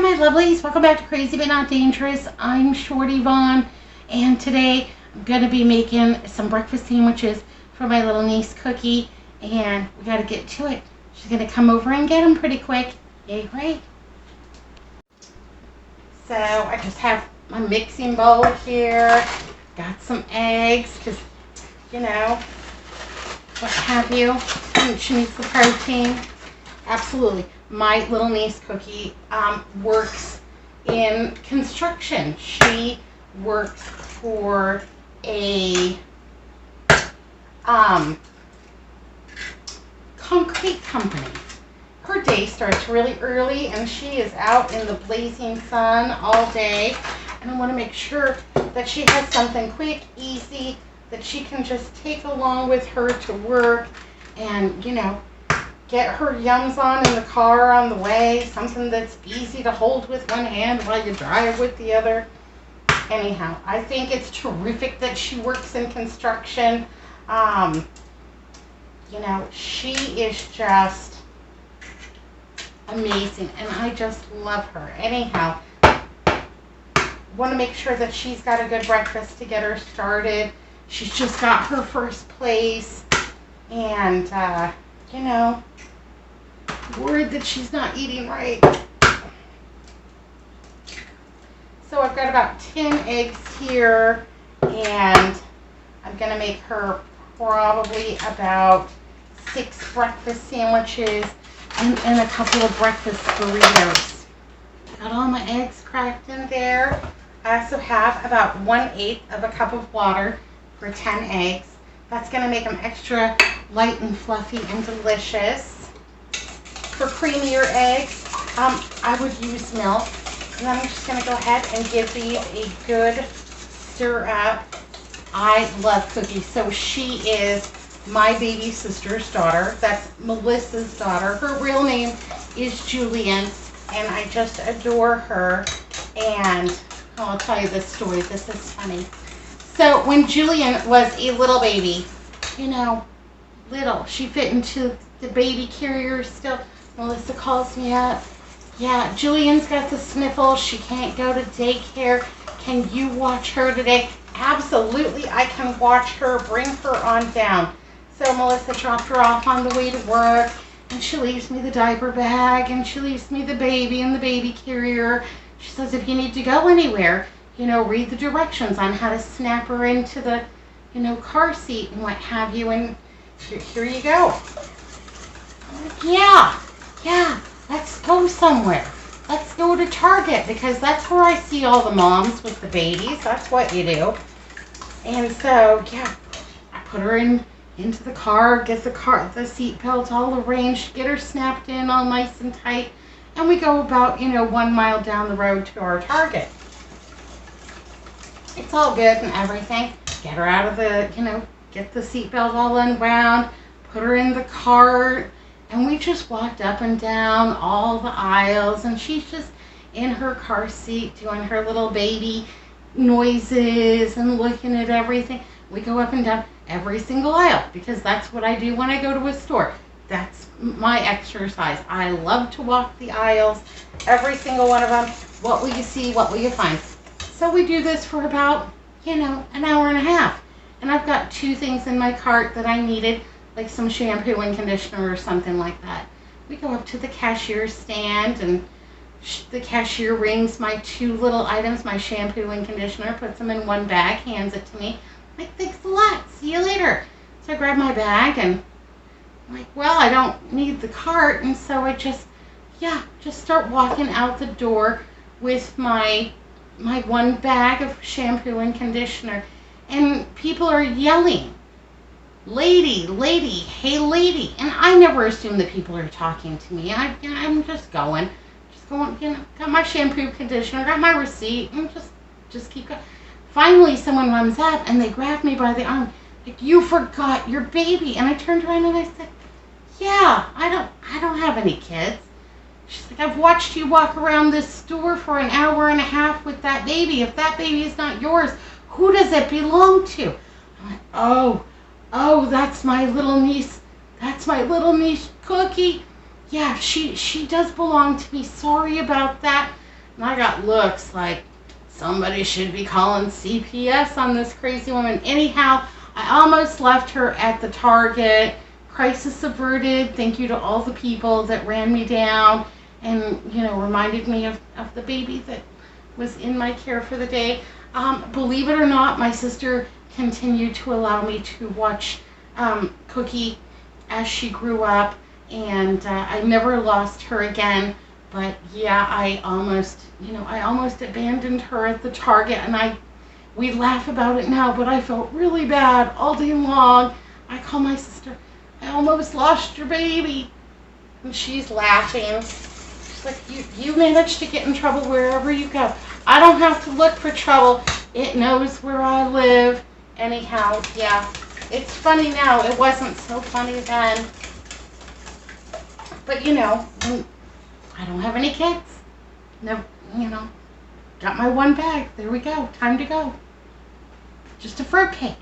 my lovelies, welcome back to Crazy But Not Dangerous. I'm Shorty Vaughn, and today I'm going to be making some breakfast sandwiches for my little niece Cookie, and we got to get to it. She's going to come over and get them pretty quick. Yay, right? So I just have my mixing bowl here, got some eggs, because, you know, what have you, and she needs the protein. Absolutely. My little niece Cookie works in construction. She works for a concrete company. Her day starts really early and she is out in the blazing sun all day, and I want to make sure that she has something quick, easy, that she can just take along with her to work and, you know, get her yums on in the car on the way, something that's easy to hold with one hand while you drive with the other. Anyhow, I think it's terrific that she works in construction. You know, she is just amazing, and I just love her. Anyhow, want to make sure that she's got a good breakfast to get her started. She's just got her first place, and, you know, worried that she's not eating right. So I've got about 10 eggs here, and I'm going to make her probably about 6 breakfast sandwiches and a couple of breakfast burritos. Got all my eggs cracked in there. I also have about 1/8 of a cup of water for 10 eggs. That's going to make them extra light and fluffy and delicious. For creamier eggs, I would use milk. And I'm just going to go ahead and give these a good stir up. I love Cookie. So she is my baby sister's daughter. That's Melissa's daughter. Her real name is Julian, and I just adore her. And I'll tell you this story. This is funny. So when Julian was a little baby, you know, little, she fit into the baby carrier still. Melissa calls me up. Yeah, Julian's got the sniffles. She can't go to daycare. Can you watch her today? Absolutely, I can watch her. Bring her on down. So Melissa dropped her off on the way to work, and she leaves me the diaper bag, and she leaves me the baby in the baby carrier. She says, if you need to go anywhere, you know, read the directions on how to snap her into the, you know, car seat and what have you, and here you go. I'm like, yeah, let's go somewhere. Let's go to Target, because that's where I see all the moms with the babies. That's what you do. And so, yeah, I put her into the car, get the seat belts all arranged, get her snapped in all nice and tight, and we go about, you know, 1 mile down the road to our Target. It's all good and everything. Get her out of the, you know, get the seat belt all unwound, put her in the cart. And we just walked up and down all the aisles, and she's just in her car seat doing her little baby noises and looking at everything. We go up and down every single aisle, because that's what I do when I go to a store. That's my exercise. I love to walk the aisles, every single one of them. What will you see? What will you find? So we do this for about, you know, an hour and a half. And I've got 2 things in my cart that I needed, like some shampoo and conditioner or something like that. We go up to the cashier stand, and the cashier rings my 2 little items, my shampoo and conditioner, puts them in one bag, hands it to me. I'm like, thanks a lot, see you later. So I grab my bag, and I'm like, well, I don't need the cart, and so I just start walking out the door with my 1 bag of shampoo and conditioner, and people are yelling, lady, hey lady, and I never assume that people are talking to me. I'm just going, you know, got my shampoo, conditioner, got my receipt, and just keep going. Finally, someone runs up, and they grab me by the arm, like, you forgot your baby. And I turned around and I said, yeah, I don't have any kids. She's like, I've watched you walk around this store for an hour and a half with that baby. If that baby is not yours, who does it belong to? I'm like, oh, that's my little niece. That's my little niece, Cookie. Yeah, she does belong to me. Sorry about that. And I got looks like somebody should be calling CPS on this crazy woman. Anyhow, I almost left her at the Target. Crisis averted. Thank you to all the people that ran me down and, reminded me of the baby that was in my care for the day. Believe it or not, my sister continued to allow me to watch Cookie as she grew up, and I never lost her again. But yeah, I almost abandoned her at the Target, and we laugh about it now, but I felt really bad all day long. I call my sister, I almost lost your baby. And she's laughing. She's like, you managed to get in trouble wherever you go. I don't have to look for trouble. It knows where I live. Anyhow, yeah, it's funny now. It wasn't so funny then. But I don't have any kids. No, got my one bag. There we go. Time to go. Just a fruitcake.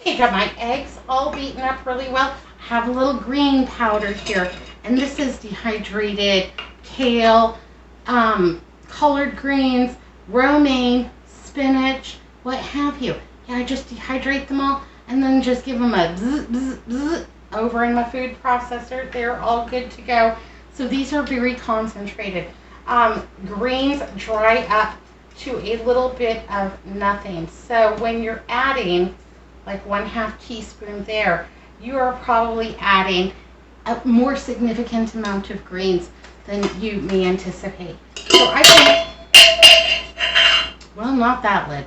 Okay, got my eggs all beaten up really well. I have a little green powder here. And this is dehydrated kale, collard greens, romaine, spinach, what have you. Yeah, I just dehydrate them all and then just give them a bzz, bzz, bzz over in my food processor. They're all good to go. So these are very concentrated. Greens dry up to a little bit of nothing. So when you're adding like 1/2 teaspoon there, you are probably adding a more significant amount of greens than you may anticipate. So I think, well, not that lid.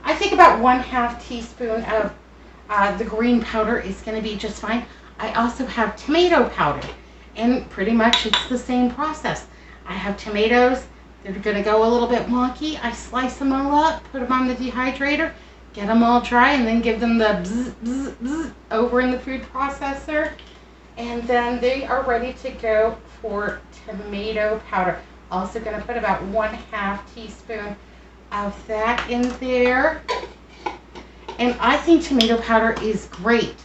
I think about 1/2 teaspoon of the green powder is going to be just fine. I also have tomato powder, and pretty much it's the same process. I have tomatoes. They're going to go a little bit wonky. I slice them all up, put them on the dehydrator, get them all dry, and then give them the bzz, bzz, bzz over in the food processor. And then they are ready to go for tomato powder. Also going to put about 1/2 teaspoon of that in there. And I think tomato powder is great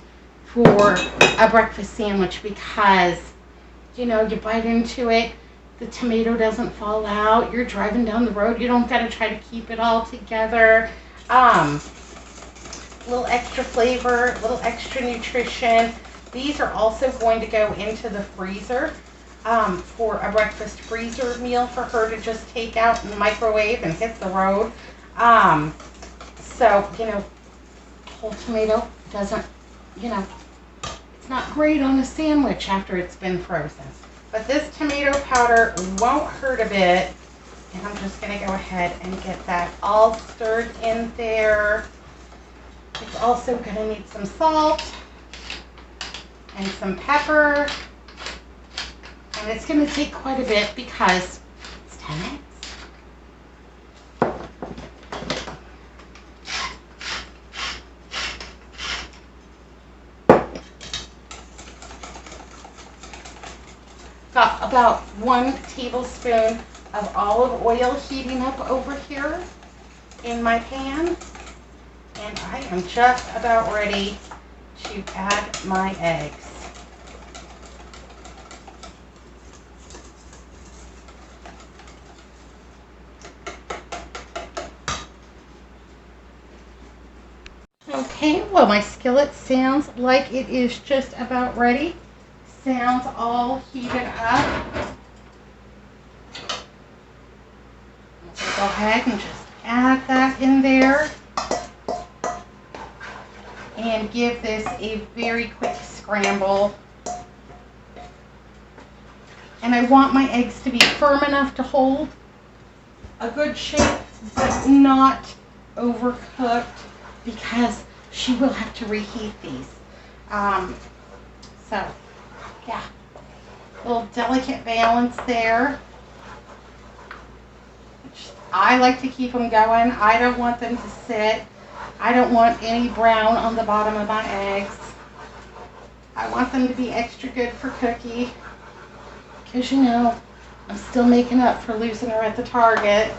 for a breakfast sandwich because, you bite into it, the tomato doesn't fall out. You're driving down the road. You don't got to try to keep it all together. A little extra flavor, a little extra nutrition. These are also going to go into the freezer for a breakfast freezer meal for her to just take out in the microwave and hit the road. So, whole tomato doesn't, it's not great on a sandwich after it's been frozen. But this tomato powder won't hurt a bit. And I'm just going to go ahead and get that all stirred in there. It's also going to need some salt and some pepper. And it's going to take quite a bit because it's 10 eggs. Got about 1 tablespoon of olive oil heating up over here in my pan. And I am just about ready to add my eggs. Okay, well, my skillet sounds like it is just about ready. Sounds all heated up. Let's go ahead and just add that in there. And give this a very quick scramble. And I want my eggs to be firm enough to hold a good shape, but not overcooked because she will have to reheat these. So, yeah, a little delicate balance there. I like to keep them going. I don't want them to sit. I don't want any brown on the bottom of my eggs. I want them to be extra good for Cookie. Because, I'm still making up for losing her at the Target.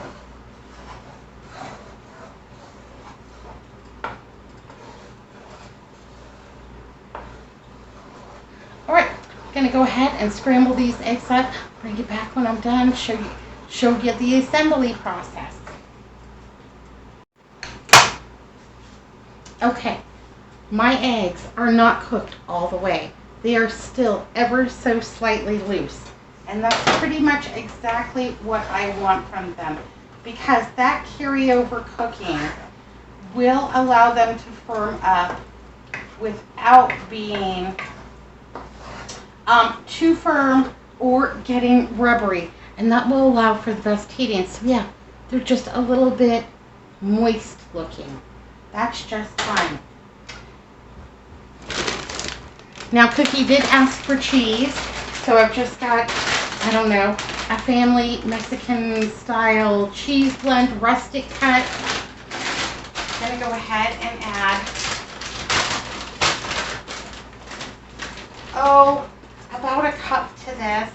Alright, gonna gonna go ahead and scramble these eggs up, bring it back when I'm done, show you the assembly process. Okay, my eggs are not cooked all the way. They are still ever so slightly loose. And that's pretty much exactly what I want from them, because that carryover cooking will allow them to firm up without being too firm or getting rubbery, and that will allow for the best heating. So yeah, they're just a little bit moist looking. That's just fine. Now Cookie did ask for cheese, so I've just got, I don't know, a family Mexican style cheese blend, rustic cut. I'm gonna go ahead and add, about a cup to this,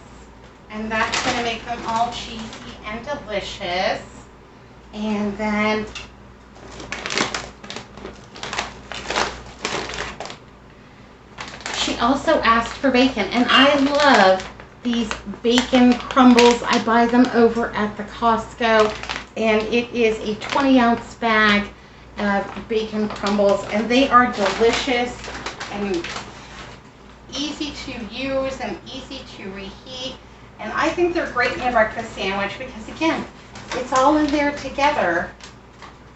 and that's gonna make them all cheesy and delicious. And then she also asked for bacon, and I love these bacon crumbles. I buy them over at the Costco, and it is a 20-ounce bag of bacon crumbles, and they are delicious and easy to use and easy to reheat. And I think they're great in a breakfast sandwich because, again, it's all in there together,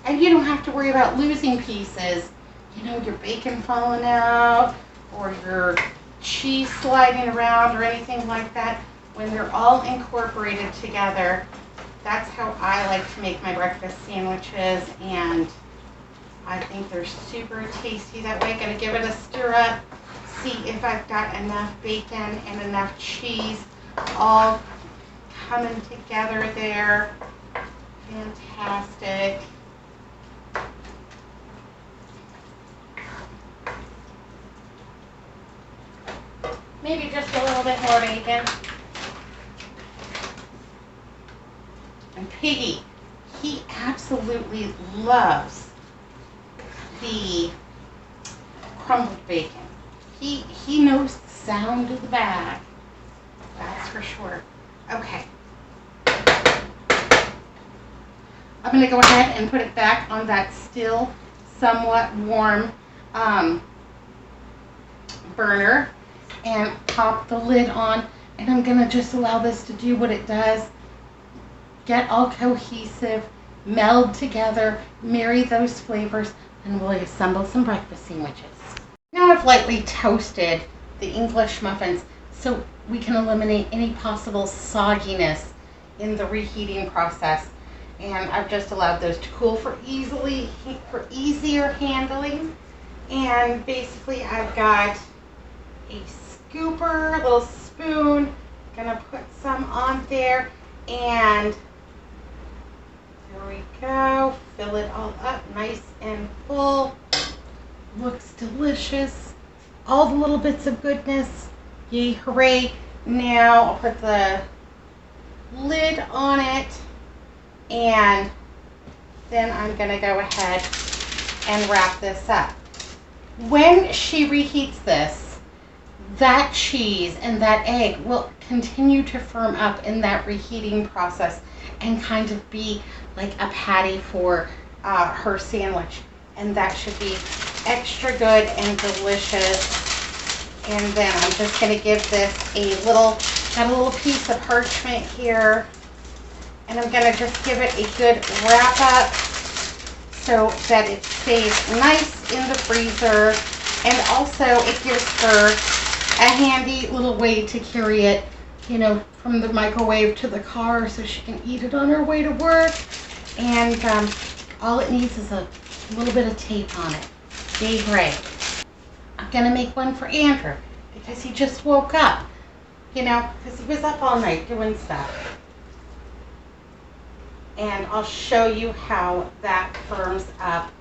and you don't have to worry about losing pieces. You know, your bacon falling out or your cheese sliding around or anything like that. When they're all incorporated together, that's how I like to make my breakfast sandwiches, and I think they're super tasty that way. Gonna give it a stir up, see if I've got enough bacon and enough cheese all coming together there. Fantastic. Maybe just a little bit more bacon. And Piggy, he absolutely loves the crumbled bacon. He knows the sound of the bag. That's for sure. Okay. I'm going to go ahead and put it back on that still somewhat warm burner and pop the lid on, and I'm going to just allow this to do what it does. Get all cohesive, meld together, marry those flavors, and we'll assemble some breakfast sandwiches. Now I've lightly toasted the English muffins so we can eliminate any possible sogginess in the reheating process. And I've just allowed those to cool for easier handling. And basically I've got a scooper, a little spoon, gonna put some on there, and there we go. Fill it all up nice and full. Looks delicious. All the little bits of goodness. Yay, hooray. Now I'll put the lid on it, and then I'm going to go ahead and wrap this up. When she reheats this, that cheese and that egg will continue to firm up in that reheating process and kind of be like a patty for her sandwich. And that should be extra good and delicious. And then I'm just going to give this got a little piece of parchment here. And I'm going to just give it a good wrap up so that it stays nice in the freezer. And also it gives her a handy little way to carry it, you know, from the microwave to the car so she can eat it on her way to work. And all it needs is a little bit of tape on it. Yay, hooray. I'm going to make one for Andrew because he just woke up, you know, because he was up all night doing stuff. And I'll show you how that firms up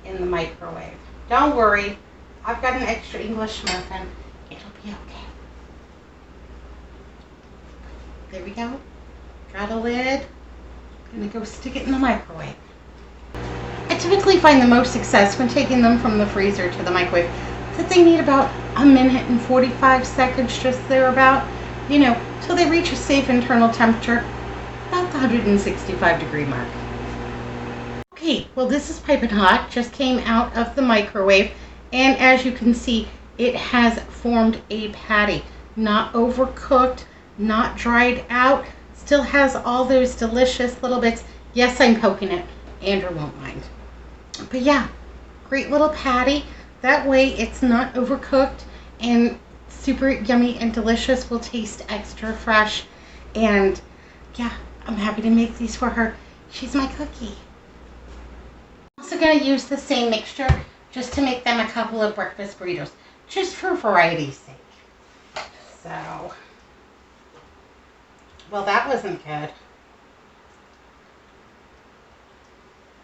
in the microwave. Don't worry, I've got an extra English muffin. It'll be okay. There we go. Got a lid. Gonna go stick it in the microwave. I typically find the most success when taking them from the freezer to the microwave that they need about a minute and 45 seconds, just thereabout, you know, till they reach a safe internal temperature, about the 165 degree mark. Okay, well, this is piping hot, just came out of the microwave, and as you can see, it has formed a patty. Not overcooked, not dried out, still has all those delicious little bits. Yes, I'm poking it. Andrew won't mind. But yeah, great little patty. That way it's not overcooked and super yummy and delicious. Will taste extra fresh. And yeah, I'm happy to make these for her. She's my cookie. I'm also going to use the same mixture just to make them a couple of breakfast burritos, just for variety's sake. So, well, that wasn't good.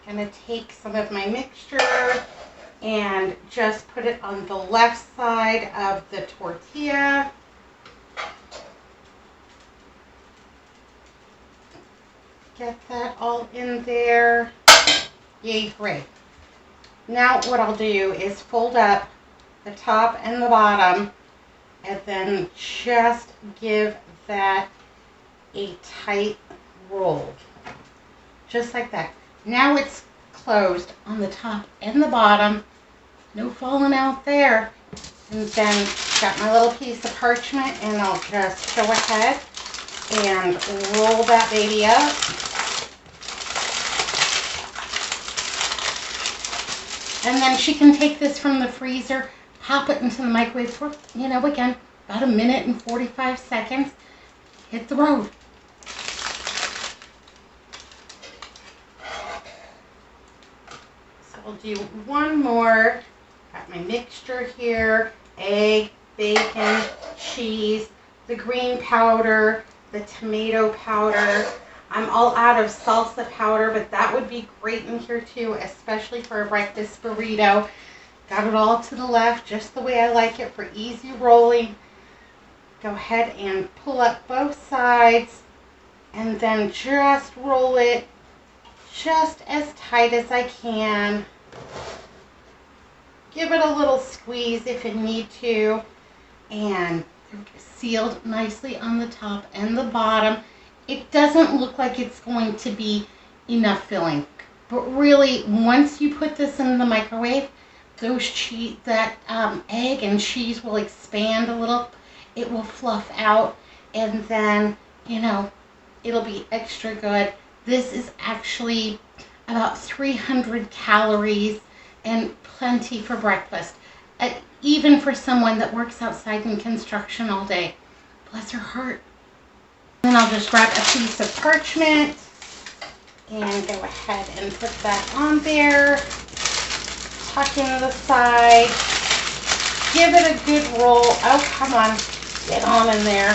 Gonna take some of my mixture and just put it on the left side of the tortilla. Get that all in there. Yay, hooray. Now what I'll do is fold up the top and the bottom and then just give that a tight roll. Just like that. Now it's closed on the top and the bottom. No falling out there. And then got my little piece of parchment, and I'll just go ahead and roll that baby up. And then she can take this from the freezer, pop it into the microwave for, you know, again, about a minute and 45 seconds. Hit the road. I'll do one more. Got my mixture here, egg, bacon, cheese, the green powder, the tomato powder. I'm all out of salsa powder, but that would be great in here too, especially for a breakfast burrito. Got it all to the left, just the way I like it for easy rolling. Go ahead and pull up both sides and then just roll it just as tight as I can. Give it a little squeeze if you need to, and sealed nicely on the top and the bottom. It doesn't look like it's going to be enough filling, but really once you put this in the microwave, that egg and cheese will expand a little. It will fluff out, and then, you know, it'll be extra good. This is actually about 300 calories and plenty for breakfast, even for someone that works outside in construction all day. Bless her heart. Then I'll just grab a piece of parchment and go ahead and put that on there. Tuck in the side. Give it a good roll. Oh, come on. Get on in there.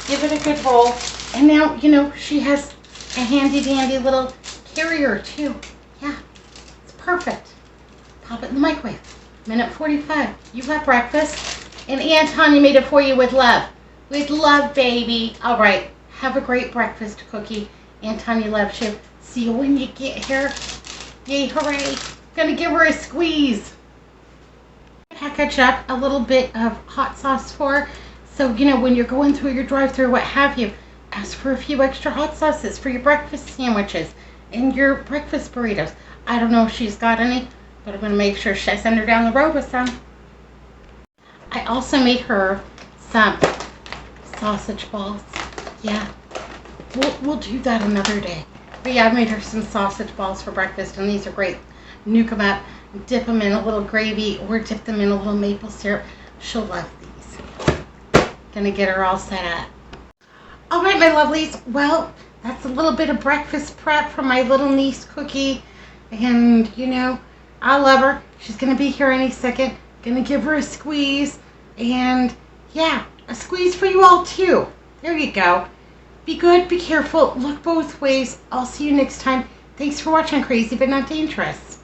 Give it a good roll. And now, you know, she has a handy dandy little carrier too. Yeah, it's perfect. Pop it in the microwave. Minute 45. You got breakfast. And Aunt Tanya made it for you with love. With love, baby. All right. Have a great breakfast, Cookie. Aunt Tanya loves you. See you when you get here. Yay, hooray. Gonna give her a squeeze. Package up a little bit of hot sauce for her. So, you know, when you're going through your drive-thru, what have you, ask for a few extra hot sauces for your breakfast sandwiches and your breakfast burritos. I don't know if she's got any, but I'm going to make sure I send her down the road with some. I also made her some sausage balls. Yeah, we'll do that another day. But yeah, I made her some sausage balls for breakfast, and these are great. Nuke them up, dip them in a little gravy, or dip them in a little maple syrup. She'll love these. Gonna get her all set up. All right, my lovelies. Well, that's a little bit of breakfast prep for my little niece, Cookie. And, you know, I love her. She's gonna be here any second. Gonna give her a squeeze. And, yeah, a squeeze for you all, too. There you go. Be good, be careful, look both ways. I'll see you next time. Thanks for watching Crazy But Not Dangerous.